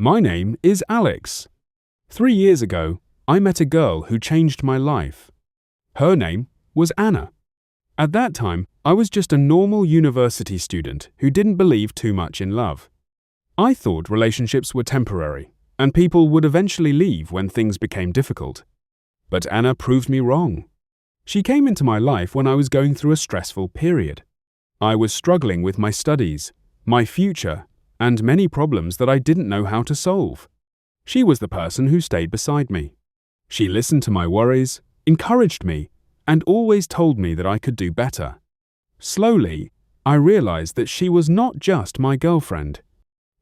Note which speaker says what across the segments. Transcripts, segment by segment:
Speaker 1: My name is Alex. 3 years ago, I met a girl who changed my life. Her name was Anna. At that time, I was just a normal university student who didn't believe too much in love. I thought relationships were temporary, and people would eventually leave when things became difficult. But Anna proved me wrong. She came into my life when I was going through a stressful period. I was struggling with my studies, my future, and many problems that I didn't know how to solve. She was the person who stayed beside me. She listened to my worries, encouraged me, and always told me that I could do better. Slowly, I realized that she was not just my girlfriend.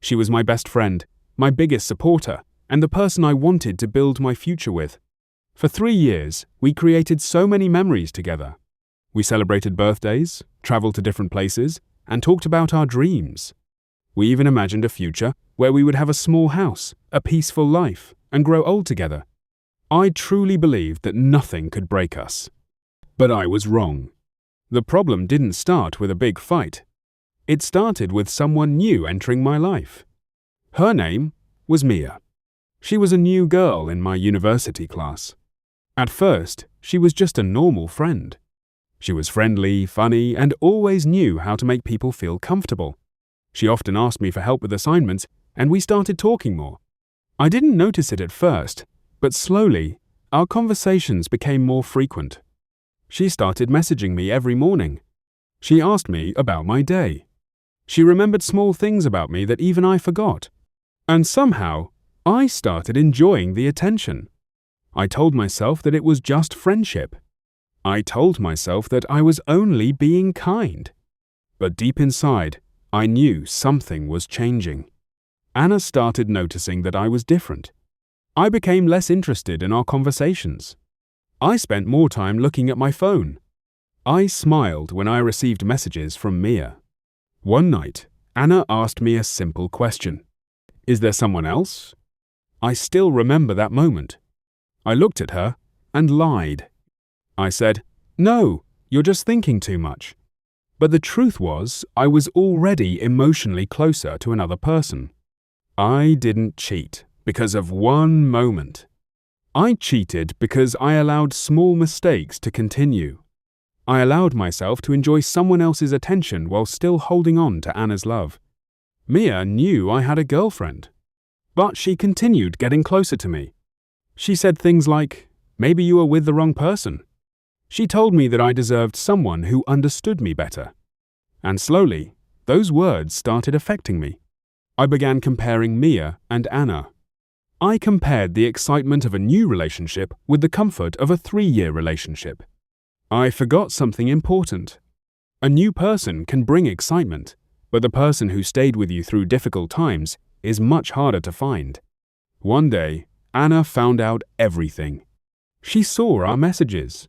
Speaker 1: She was my best friend, my biggest supporter, and the person I wanted to build my future with. For 3 years, we created so many memories together. We celebrated birthdays, traveled to different places, and talked about our dreams. We even imagined a future where we would have a small house, a peaceful life, and grow old together. I truly believed that nothing could break us. But I was wrong. The problem didn't start with a big fight. It started with someone new entering my life. Her name was Mia. She was a new girl in my university class. At first, she was just a normal friend. She was friendly, funny, and always knew how to make people feel comfortable. She often asked me for help with assignments, and we started talking more. I didn't notice it at first, but slowly, our conversations became more frequent. She started messaging me every morning. She asked me about my day. She remembered small things about me that even I forgot. And somehow, I started enjoying the attention. I told myself that it was just friendship. I told myself that I was only being kind. But deep inside, I knew something was changing. Anna started noticing that I was different. I became less interested in our conversations. I spent more time looking at my phone. I smiled when I received messages from Mia. One night, Anna asked me a simple question. "Is there someone else?" I still remember that moment. I looked at her and lied. I said, "No, you're just thinking too much." But the truth was, I was already emotionally closer to another person. I didn't cheat because of one moment. I cheated because I allowed small mistakes to continue. I allowed myself to enjoy someone else's attention while still holding on to Anna's love. Mia knew I had a girlfriend, but she continued getting closer to me. She said things like, "Maybe you were with the wrong person." She told me that I deserved someone who understood me better. And slowly, those words started affecting me. I began comparing Mia and Anna. I compared the excitement of a new relationship with the comfort of a 3-year relationship. I forgot something important. A new person can bring excitement, but the person who stayed with you through difficult times is much harder to find. One day, Anna found out everything. She saw our messages.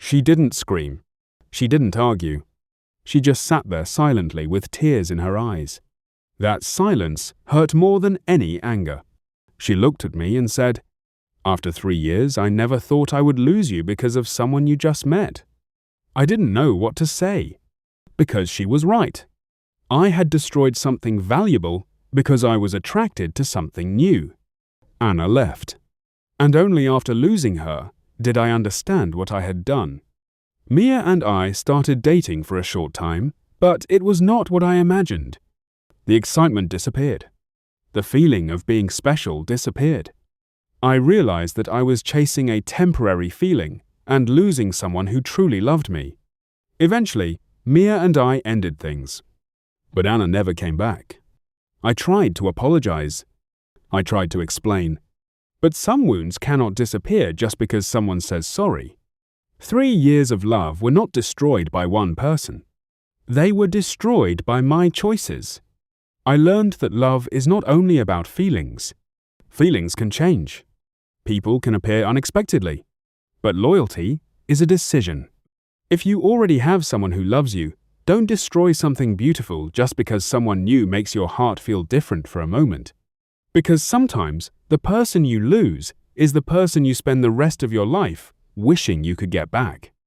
Speaker 1: She didn't scream. She didn't argue. She just sat there silently with tears in her eyes. That silence hurt more than any anger. She looked at me and said, "After 3 years, I never thought I would lose you because of someone you just met." I didn't know what to say, because she was right. I had destroyed something valuable because I was attracted to something new. Anna left. And only after losing her did I understand what I had done. Mia and I started dating for a short time, but it was not what I imagined. The excitement disappeared. The feeling of being special disappeared. I realized that I was chasing a temporary feeling and losing someone who truly loved me. Eventually, Mia and I ended things. But Anna never came back. I tried to apologize. I tried to explain. But some wounds cannot disappear just because someone says sorry. 3 years of love were not destroyed by one person. They were destroyed by my choices. I learned that love is not only about feelings. Feelings can change. People can appear unexpectedly. But loyalty is a decision. If you already have someone who loves you, don't destroy something beautiful just because someone new makes your heart feel different for a moment. Because sometimes the person you lose is the person you spend the rest of your life wishing you could get back.